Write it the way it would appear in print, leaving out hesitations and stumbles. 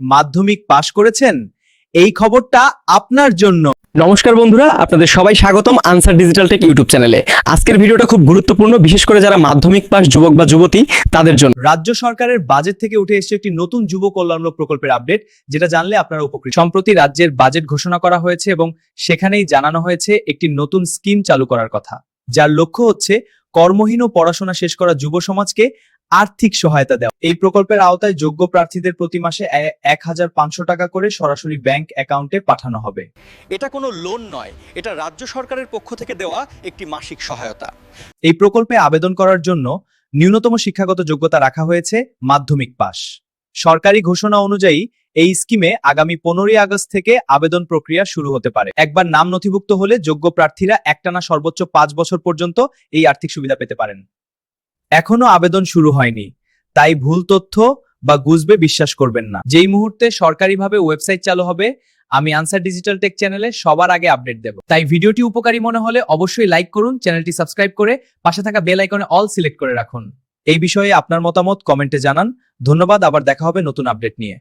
মাধ্যমিক পাশ করেছেন? এই খবরটা আপনার জন্য। নমস্কার বন্ধুরা, আপনাদের সবাই স্বাগতম আনসার ডিজিটাল টেক ইউটিউব চ্যানেলে। আজকের ভিডিওটা খুব গুরুত্বপূর্ণ, বিশেষ করে যারা মাধ্যমিক পাস যুবক বা যুবতী তাদের জন্য। রাজ্য সরকারের বাজেট থেকে উঠে এসেছে একটি নতুন যুব কল্যাণমূলক প্রকল্পের আপডেট, যেটা জানলে আপনারা উপকৃত। সম্প্রতি রাজ্যের বাজেট ঘোষণা করা হয়েছে এবং সেখানেই জানানো হয়েছে একটি নতুন স্কিম চালু করার কথা, যার লক্ষ্য হচ্ছে কর্মহীন ও পড়াশোনা শেষ করা যুব সমাজকে আর্থিক সহায়তা দেওয়া। এই প্রকল্পের আওতায় যোগ্য প্রার্থীদের প্রতি মাসে ১,৫০০ টাকা করে সরাসরি ব্যাংক অ্যাকাউন্টে পাঠানো হবে। এটা কোনো লোন নয়, এটা রাজ্য সরকারের পক্ষ থেকে দেওয়া একটি মাসিক সহায়তা। এই প্রকল্পে আবেদন করার জন্য ন্যূনতম শিক্ষাগত যোগ্যতা রাখা হয়েছে মাধ্যমিক পাস। সরকারি ঘোষণা অনুযায়ী এই স্কিমে আগামী 15ই আগস্ট থেকে আবেদন প্রক্রিয়া শুরু হতে পারে। একবার নাম নথিভুক্ত হলে যোগ্য প্রার্থীরা একটানা সর্বোচ্চ 5 বছর পর্যন্ত এই আর্থিক সুবিধা পেতে পারেন। এখনো আবেদন শুরু হয়নি, তাই ভুল তথ্য বা গুজবে বিশ্বাস করবেন না। যেই মুহূর্তে সরকারিভাবে ওয়েবসাইট চালু হবে, আমি আনসার ডিজিটাল টেক চ্যানেলে সবার আগে আপডেট দেব। তাই ভিডিওটি উপকারী মনে হলে অবশ্যই লাইক করুন, চ্যানেলটি সাবস্ক্রাইব করে পাশে থাকা বেল আইকনে অল সিলেক্ট করে রাখুন। এই বিষয়ে আপনার মতামত কমেন্টে জানান। ধন্যবাদ, আবার দেখা হবে নতুন আপডেট নিয়ে।